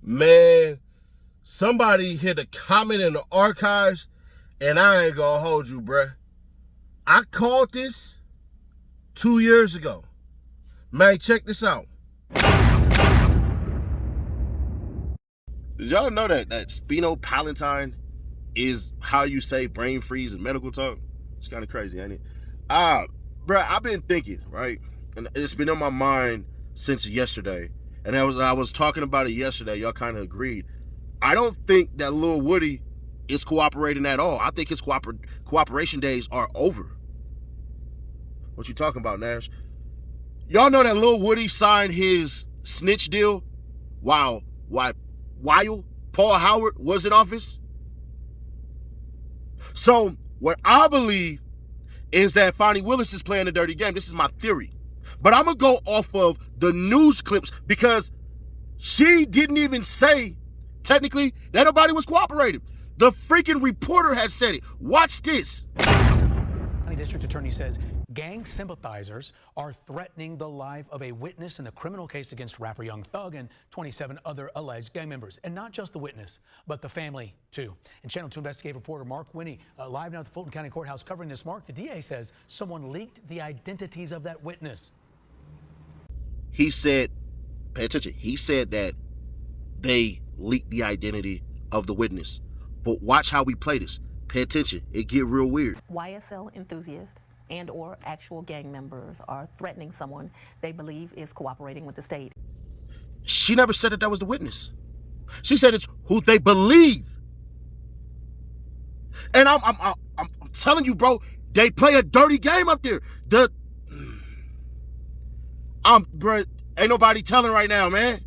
Man, somebody hit a comment in the archives, and I ain't gonna hold you, bruh. I called this 2 years ago. Man, check this out. Did y'all know that sphenopalatine is how you say brain freeze in medical talk? It's kind of crazy, ain't it? Bruh, I've been thinking, right? And it's been on my mind since yesterday. And I was talking about it yesterday. Y'all kind of agreed. I don't think that Lil Woody is cooperating at all. I think his cooperation days are over. What you talking about, Nash? Y'all know that Lil Woody signed his snitch deal while Paul Howard was in office? So what I believe is that FANI WILLIS is playing a dirty game. This is my theory. But I'm going to go off of the news clips because she didn't even say, technically, that nobody was cooperating. The freaking reporter had said it. Watch this. The district attorney says gang sympathizers are threatening the life of a witness in the criminal case against rapper Young Thug and 27 other alleged gang members. And not just the witness, but the family, too. And Channel 2 investigative reporter Mark Winnie, live now at the Fulton County Courthouse covering this. Mark, the DA says someone leaked the identities of that witness. He said, pay attention, he said that they leaked the identity of the witness. But watch how we play this. Pay attention. It get real weird. YSL enthusiasts and or actual gang members are threatening someone they believe is cooperating with the state. She never said that was the witness. She said it's who they believe. And I'm telling you, bro, they play a dirty game up there. Bro, ain't nobody telling right now, man.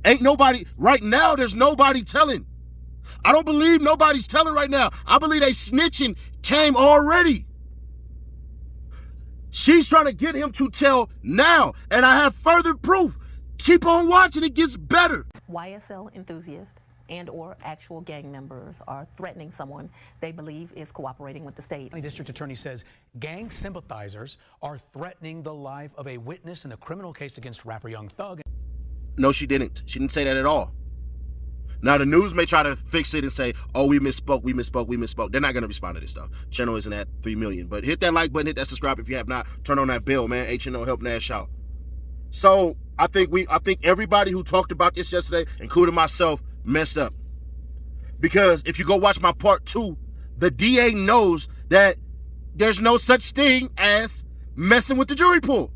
Ain't nobody, right now, there's nobody telling. I don't believe nobody's telling right now. I believe they snitching came already. She's trying to get him to tell now, and I have further proof. Keep on watching, it gets better. YSL enthusiasts and or actual gang members are threatening someone they believe is cooperating with the state. The district attorney says gang sympathizers are threatening the life of a witness in the criminal case against rapper Young Thug. No, she didn't. She didn't say that at all. Now, the news may try to fix it and say, oh, we misspoke. They're not going to respond to this stuff. Channel isn't at 3 million. But hit that like button, hit that subscribe if you have not. Turn on that bell, man. HNO, help Nash out. So I think everybody who talked about this yesterday, including myself, messed up. Because if you go watch my part 2, the DA knows that there's no such thing as messing with the jury pool.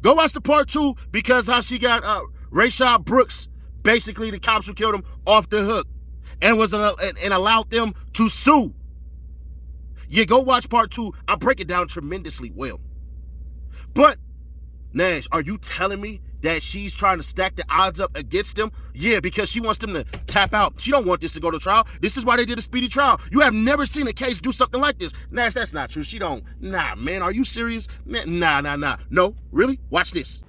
Go watch the part 2 because how she got Rayshad Brooks, basically the cops who killed him, off the hook and and allowed them to sue. Yeah, go watch part 2. I break it down tremendously well. But Nash, are you telling me that she's trying to stack the odds up against them? Yeah, because she wants them to tap out. She don't want this to go to trial. This is why they did a speedy trial. You have never seen a case do something like this. Nash, that's not true. She don't. Nah, man, are you serious? Nah. No, really? Watch this.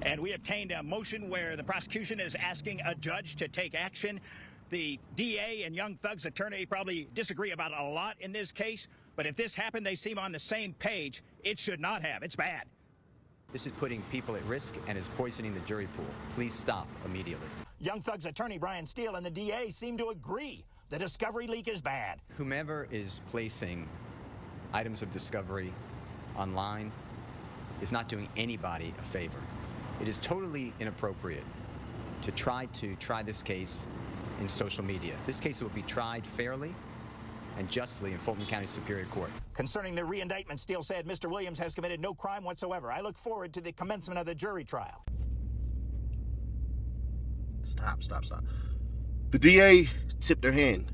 And we obtained a motion where the prosecution is asking a judge to take action. The DA and Young Thug's attorney probably disagree about a lot in this case, but if this happened, they seem on the same page. It should not have. It's bad. This is putting people at risk and is poisoning the jury pool. Please stop immediately. Young Thug's attorney, Brian Steele, and the DA seem to agree the discovery leak is bad. Whomever is placing items of discovery online is not doing anybody a favor. It is totally inappropriate to try this case in social media. This case will be tried fairly and justly in Fulton County Superior Court. Concerning the re-indictment, Steele said Mr. Williams has committed no crime whatsoever. I look forward to the commencement of the jury trial. Stop. The DA tipped her hand.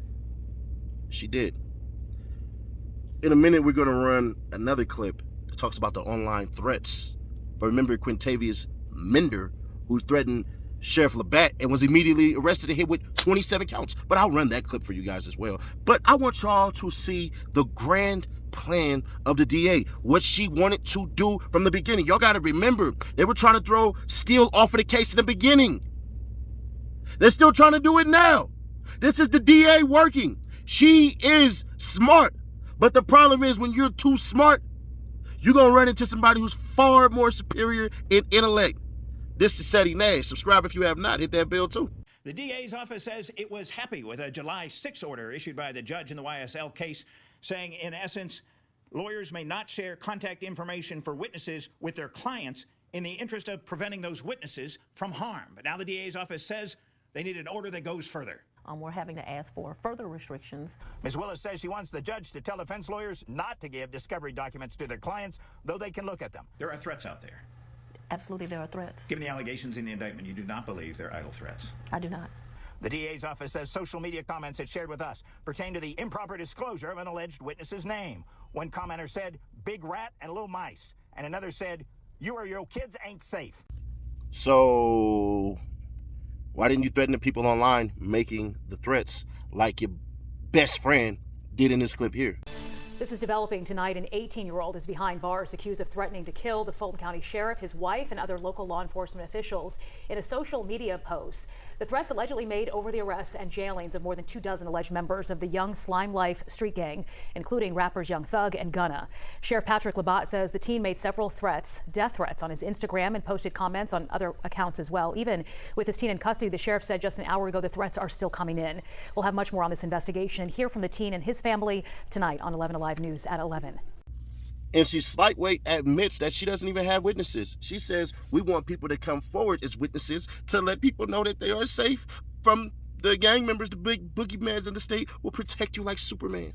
She did. In a minute, we're going to run another clip that talks about the online threats. But remember Quintavious Mender, who threatened Sheriff Labatt and was immediately arrested and hit with 27 counts. But I'll run that clip for you guys as well. But I want y'all to see the grand plan of the DA, what she wanted to do from the beginning. Y'all got to remember, they were trying to throw Steele off of the case in the beginning. They're still trying to do it now. This is the DA working. She is smart. But the problem is when you're too smart, you're going to run into somebody who's far more superior in intellect. This is Seti Nash. Subscribe if you have not. Hit that bell too. The DA's office says it was happy with a July 6 order issued by the judge in the YSL case, saying, in essence, lawyers may not share contact information for witnesses with their clients in the interest of preventing those witnesses from harm. But now the DA's office says they need an order that goes further. We're having to ask for further restrictions. Ms. Willis says she wants the judge to tell defense lawyers not to give discovery documents to their clients, though they can look at them. There are threats out there. Absolutely, there are threats. Given the allegations in the indictment, you do not believe they're idle threats. I do not. The DA's office says social media comments it shared with us pertain to the improper disclosure of an alleged witness's name. One commenter said, "Big rat and little mice," and another said, "You or your kids ain't safe." So why didn't you threaten the people online making the threats like your best friend did in this clip here? This is developing tonight. An 18-year-old is behind bars accused of threatening to kill the Fulton County Sheriff, his wife, and other local law enforcement officials in a social media post. The threats allegedly made over the arrests and jailings of more than 24 alleged members of the Young Slime Life street gang, including rappers Young Thug and Gunna. Sheriff Patrick Labatt says the teen made several threats, death threats, on his Instagram and posted comments on other accounts as well. Even with his teen in custody, the sheriff said just an hour ago the threats are still coming in. We'll have much more on this investigation and hear from the teen and his family tonight on 11 Alive News at 11. And she slightly admits that she doesn't even have witnesses. She says, we want people to come forward as witnesses to let people know that they are safe from the gang members. The big boogeymans in the state will protect you like Superman.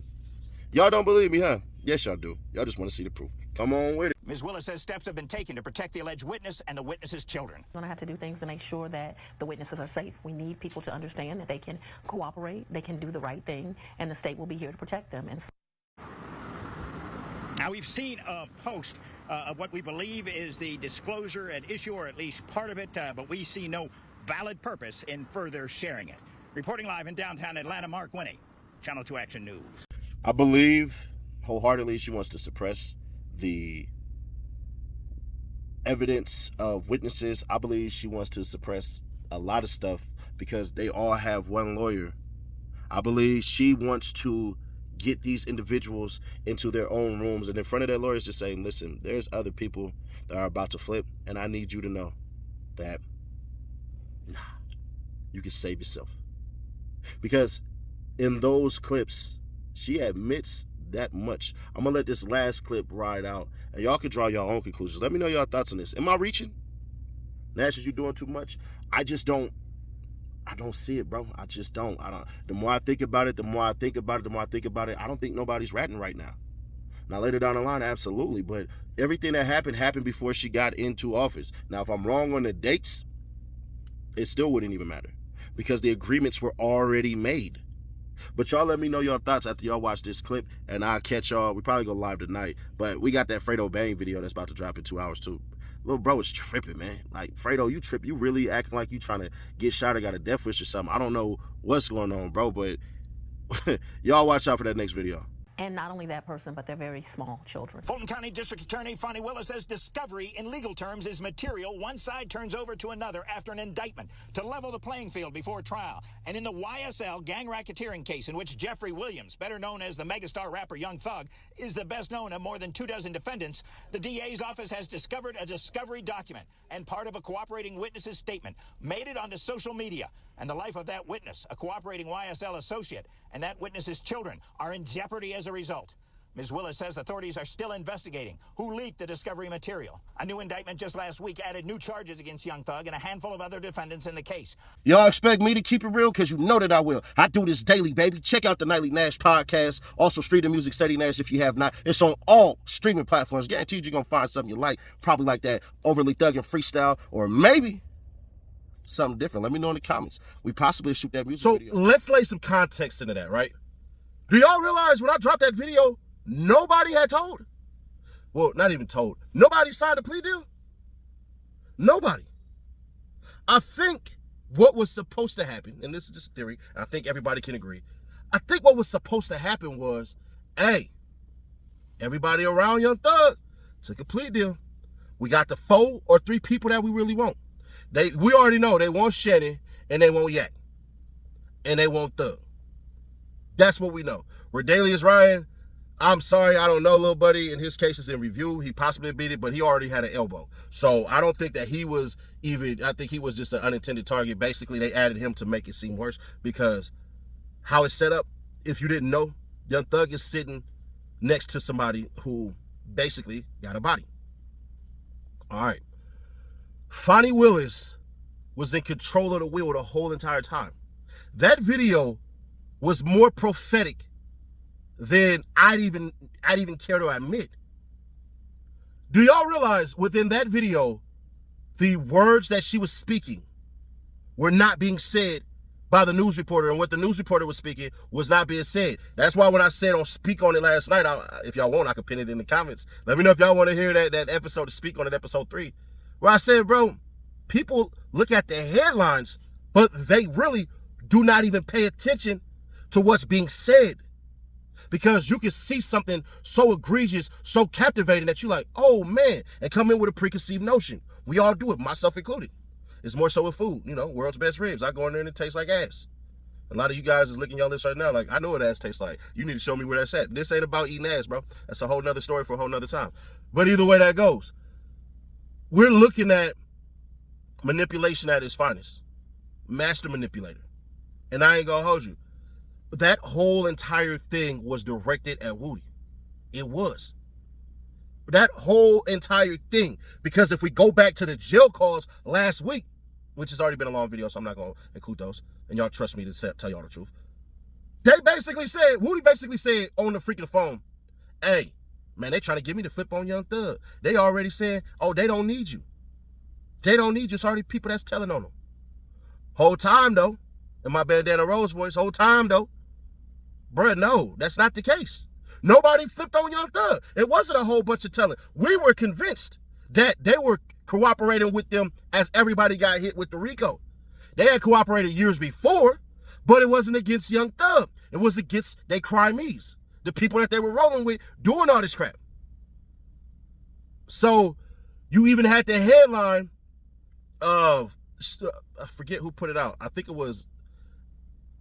Y'all don't believe me, huh? Yes, y'all do. Y'all just want to see the proof. Come on with it. Ms. Willis says steps have been taken to protect the alleged witness and the witness's children. We're going to have to do things to make sure that the witnesses are safe. We need people to understand that they can cooperate, they can do the right thing, and the state will be here to protect them. And now, we've seen a post of what we believe is the disclosure at issue, or at least part of it, but we see no valid purpose in further sharing it. Reporting live in downtown Atlanta, Mark Winnie, Channel 2 Action News. I believe wholeheartedly she wants to suppress the evidence of witnesses. I believe she wants to suppress a lot of stuff because they all have one lawyer. I believe she wants to get these individuals into their own rooms and in front of their lawyers just saying, listen, there's other people that are about to flip, and I need you to know that you can save yourself. Because in those clips, she admits that much. I'm gonna let this last clip ride out and y'all can draw your own conclusions. Let me know your thoughts on this. Am I reaching? Nash, is you doing too much? I don't see it, bro. I just don't. The more I think about it, the more I think about it. I don't think nobody's ratting right now. Now, later down the line, absolutely. But everything that happened before she got into office. Now, if I'm wrong on the dates, it still wouldn't even matter because the agreements were already made. But y'all let me know your thoughts after y'all watch this clip, and I'll catch y'all. We probably go live tonight. But we got that Fredo Bang video that's about to drop in 2 hours, too. Little bro is tripping, man. Like, Fredo, you trip. You really acting like you trying to get shot or got a death wish or something. I don't know what's going on, bro, but y'all watch out for that next video. And not only that person, but they're very small children. Fulton County District Attorney FANI WILLIS says discovery in legal terms is material one side turns over to another after an indictment to level the playing field before trial. And in the YSL gang racketeering case in which Jeffrey Williams, better known as the megastar rapper Young Thug, is the best known of more than 24 defendants, the DA's office has discovered a discovery document and part of a cooperating witness's statement, made it onto social media. And the life of that witness, a cooperating YSL associate, and that witness's children are in jeopardy as a result. Ms. Willis says authorities are still investigating who leaked the discovery material. A new indictment just last week added new charges against Young Thug and a handful of other defendants in the case. Y'all expect me to keep it real? Because you know that I will. I do this daily, baby. Check out the Nightly Nash podcast. Also, Street of Music, Seti Nash, if you have not. It's on all streaming platforms. Guaranteed you're going to find something you like. Probably like that Overly Thug and Freestyle, or maybe something different. Let me know in the comments. We possibly shoot that music video. So let's lay some context into that, right? Do y'all realize when I dropped that video, nobody had told? Well, not even told. Nobody signed a plea deal? Nobody. I think what was supposed to happen, and this is just a theory, and I think everybody can agree, I think what was supposed to happen was, hey, everybody around Young Thug took a plea deal. We got the 4 or 3 people that we really want. We already know they want Shannon, and they want Yak, and they want Thug. That's what we know. Redalius Ryan, I'm sorry, I don't know, little buddy. In his case, it's in review. He possibly beat it, but he already had an elbow. So I don't think that he was even, I think he was just an unintended target. Basically, they added him to make it seem worse because how it's set up, if you didn't know, Young Thug is sitting next to somebody who basically got a body. All right. FANI WILLIS was in control of the wheel the whole entire time. That video was more prophetic than I'd even care to admit. Do y'all realize within that video, the words that she was speaking were not being said by the news reporter, and what the news reporter was speaking was not being said. That's why when I said on Speak On It last night, if y'all want, I could pin it in the comments. Let me know if y'all want to hear that episode to Speak On It, episode 3, where I said, bro, people look at the headlines, but they really do not even pay attention to what's being said. Because you can see something so egregious, so captivating that you're like, oh man, and come in with a preconceived notion. We all do it, myself included. It's more so with food, world's best ribs. I go in there and it tastes like ass. A lot of you guys is licking your lips right now like, I know what ass tastes like. You need to show me where that's at. This ain't about eating ass, bro. That's a whole nother story for a whole nother time. But either way that goes, we're looking at manipulation at its finest. Master manipulator. And I ain't gonna hold you. That whole entire thing was directed at Woody. It was. That whole entire thing. Because if we go back to the jail calls last week, which has already been a long video, so I'm not going to include those, and y'all trust me to tell y'all the truth. Woody basically said on the freaking phone, hey, man, they trying to get me to flip on Young Thug. They already saying, oh, they don't need you. They don't need you. It's already people that's telling on them. Whole time, though, in my Bandana Rose voice, whole time, though, bruh, no, that's not the case. Nobody flipped on Young Thug. It wasn't a whole bunch of telling. We were convinced that they were cooperating with them as everybody got hit with the RICO. They had cooperated years before, but it wasn't against Young Thug. It was against their crimees, the people that they were rolling with doing all this crap. So you even had the headline of, I forget who put it out. I think it was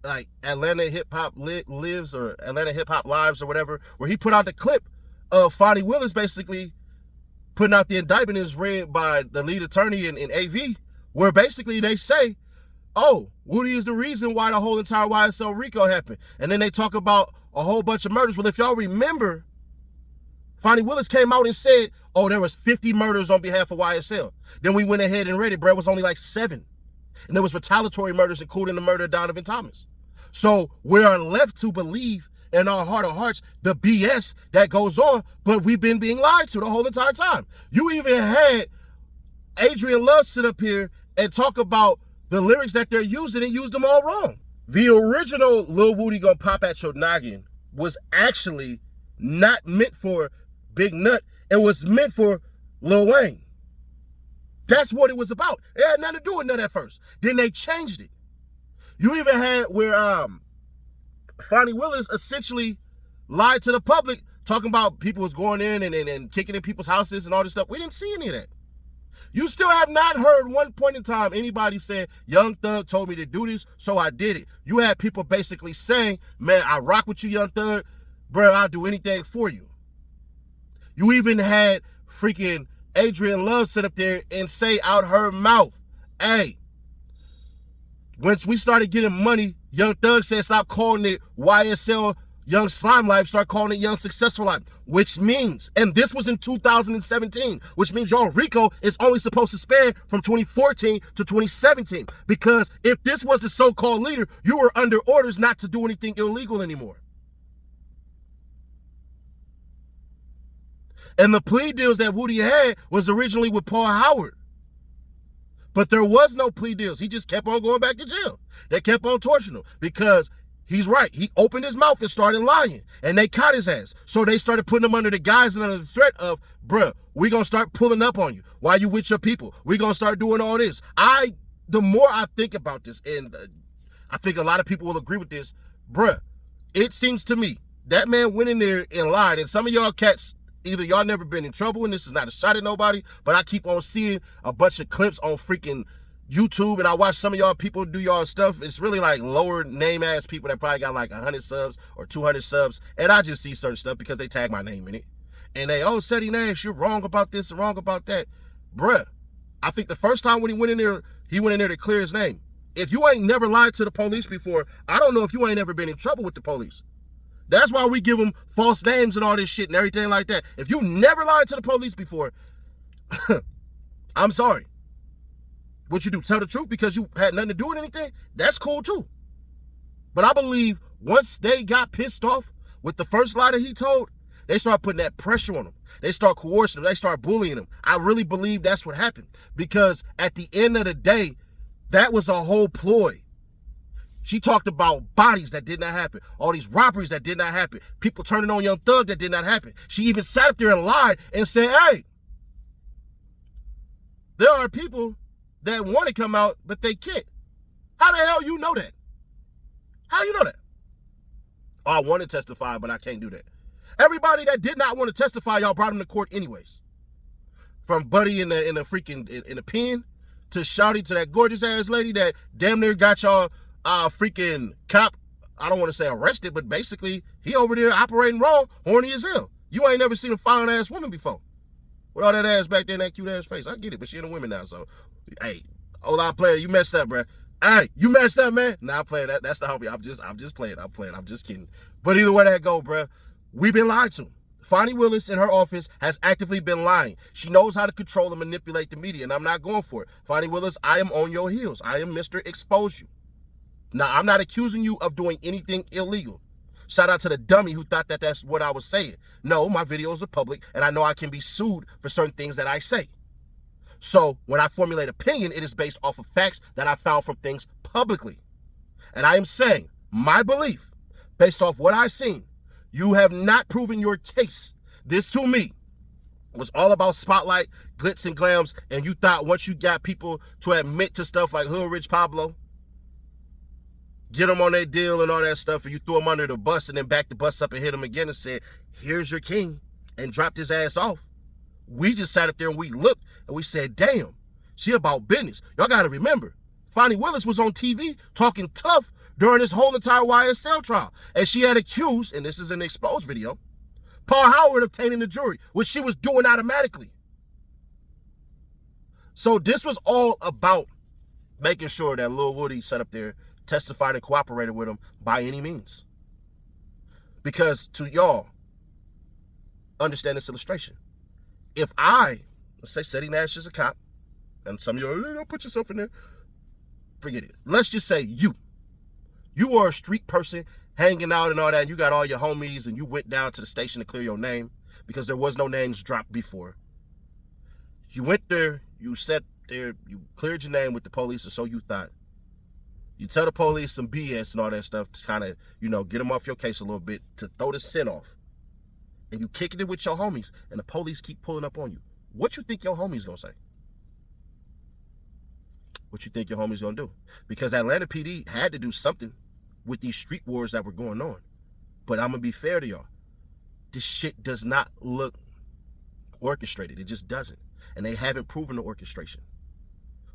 like Atlanta Hip Hop Lives or Atlanta Hip Hop Lives or whatever, where he put out the clip of FANI WILLIS basically putting out the indictment is read by the lead attorney in AV, where basically they say, oh, Woody is the reason why the whole entire YSL RICO happened. And then they talk about a whole bunch of murders. Well, if y'all remember, FANI WILLIS came out and said, oh, there was 50 murders on behalf of YSL. Then we went ahead and read it, bro. It was only like 7. And there was retaliatory murders, including the murder of Donovan Thomas. So we are left to believe in our heart of hearts the BS that goes on, but we've been being lied to the whole entire time. You even had Adrian Love sit up here and talk about the lyrics that they're using and used them all wrong. The original Lil Woody Gonna Pop at Your Noggin was actually not meant for Big Nut. It was meant for Lil Wayne. That's what it was about. It had nothing to do with Nut at first. Then they changed it. You even had where FANI WILLIS essentially lied to the public, talking about people was going in and kicking in people's houses and all this stuff. We didn't see any of that. You still have not heard one point in time anybody say, Young Thug told me to do this, so I did it. You had people basically saying, man, I rock with you, Young Thug. Bro, I'll do anything for you. You even had freaking Adrian Love sit up there and say out her mouth, hey, once we started getting money, Young Thug said stop calling it YSL Young Slime Life, start calling it Young Successful Life, which means, and this was in 2017, which means y'all RICO is only supposed to span from 2014 to 2017, because if this was the so-called leader, you were under orders not to do anything illegal anymore. And the plea deals that Woody had was originally with Paul Howard. But there was no plea deals. He just kept on going back to jail. They kept on torturing him because he's right. He opened his mouth and started lying, and they caught his ass. So they started putting him under the guise and under the threat of, bruh, we going to start pulling up on you. Why you with your people? We going to start doing all this. The more I think about this, and I think a lot of people will agree with this, bruh, it seems to me that man went in there and lied, and some of y'all cats, either y'all never been in trouble, and this is not a shot at nobody, but I keep on seeing a bunch of clips on freaking YouTube and I watch some of y'all people do y'all stuff, it's really like lower name ass people that probably got like 100 subs or 200 subs, and I just see certain stuff because they tag my name in it. And they, oh, Seti Nash, you're wrong about this and wrong about that. Bruh, I think the first time when he went in there to clear his name. If you ain't never lied to the police before, I don't know if you ain't ever been in trouble with the police. That's why we give them false names and all this shit and everything like that. If you never lied to the police before, I'm sorry. What you do, tell the truth because you had nothing to do with anything? That's cool too. But I believe once they got pissed off with the first lie that he told, they start putting that pressure on him. They start coercing him. They start bullying him. I really believe that's what happened. Because at the end of the day, that was a whole ploy. She talked about bodies that did not happen. All these robberies that did not happen. People turning on Young Thug that did not happen. She even sat up there and lied and said, hey, there are people that want to come out, but they can't. How the hell you know that? How you know that? Oh, I want to testify, but I can't do that. Everybody that did not want to testify, y'all brought him to court anyways. From Buddy in the pen to Shawty to that gorgeous ass lady that damn near got y'all freaking cop, I don't want to say arrested, but basically he over there operating wrong, horny as hell. You ain't never seen a fine ass woman before. With all that ass back there and that cute ass face. I get it, but she ain't a woman now, so hey, old player, you messed up, bruh. Hey, you messed up, man. Nah, I'm playing that. That's the homie. I'm just playing. I'm just kidding. But either way that go, bruh, we've been lied to. Fani Willis in her office has actively been lying. She knows how to control and manipulate the media, and I'm not going for it. Fani Willis, I am on your heels. I am Mr. Expose You. Now, I'm not accusing you of doing anything illegal. Shout out to the dummy who thought that that's what I was saying. No, my videos are public, and I know I can be sued for certain things that I say. So when I formulate opinion, it is based off of facts that I found from things publicly. And I am saying my belief, based off what I've seen, you have not proven your case. This to me was all about spotlight, glitz and glams, and you thought once you got people to admit to stuff like Hood Rich Pablo, get them on their deal and all that stuff, and you threw them under the bus and then backed the bus up and hit him again and said, here's your king, and dropped his ass off. We just sat up there and we looked and we said, damn, she about business. Y'all got to remember, Fani Willis was on TV talking tough during this whole entire YSL trial. And she had accused, and this is an exposed video, Paul Howard of tainting the jury, which she was doing automatically. So this was all about making sure that Lil Woody sat up there, testified and cooperated with him by any means. Because to y'all, understand this illustration. If let's say Seti Nash is a cop, and some of y'all, don't put yourself in there, forget it. Let's just say you are a street person hanging out and all that, and you got all your homies, and you went down to the station to clear your name because there was no names dropped before. You went there, you sat there, you cleared your name with the police, or so you thought. You tell the police some BS and all that stuff to kind of, get them off your case a little bit, to throw the scent off. And you kicking it with your homies, and the police keep pulling up on you. What you think your homies gonna say? What you think your homies gonna do? Because Atlanta PD had to do something with these street wars that were going on. But I'm gonna be fair to y'all. This shit does not look orchestrated. It just doesn't. And they haven't proven the orchestration.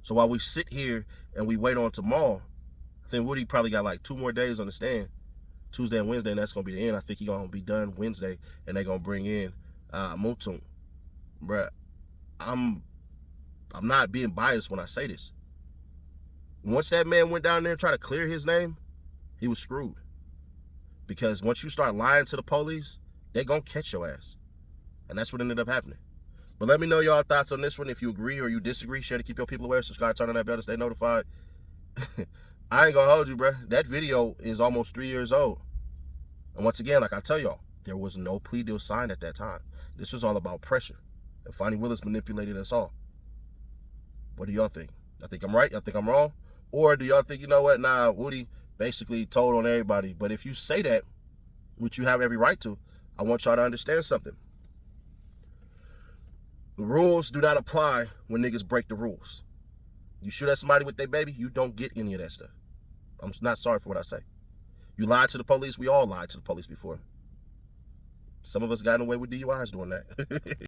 So while we sit here and we wait on tomorrow, I think Woody probably got like 2 more days on the stand. Tuesday and Wednesday, and that's going to be the end. I think he's going to be done Wednesday, and they're going to bring in Mutum. Bruh, I'm not being biased when I say this. Once that man went down there and tried to clear his name, he was screwed. Because once you start lying to the police, they're going to catch your ass. And that's what ended up happening. But let me know y'all thoughts on this one. If you agree or you disagree, share to keep your people aware. Subscribe, turn on that bell to stay notified. I ain't gonna hold you, bro. That video is almost 3 years old. And once again, like I tell y'all, there was no plea deal signed at that time. This was all about pressure. And Fani Willis manipulated us all. What do y'all think? Y'all think I'm right? Y'all think I'm wrong? Or do y'all think, you know what? Nah, Woody basically told on everybody. But if you say that, which you have every right to, I want y'all to understand something. The rules do not apply when niggas break the rules. You shoot at somebody with their baby, you don't get any of that stuff. I'm not sorry for what I say. You lied to the police. We all lied to the police before. Some of us got away with DUIs doing that.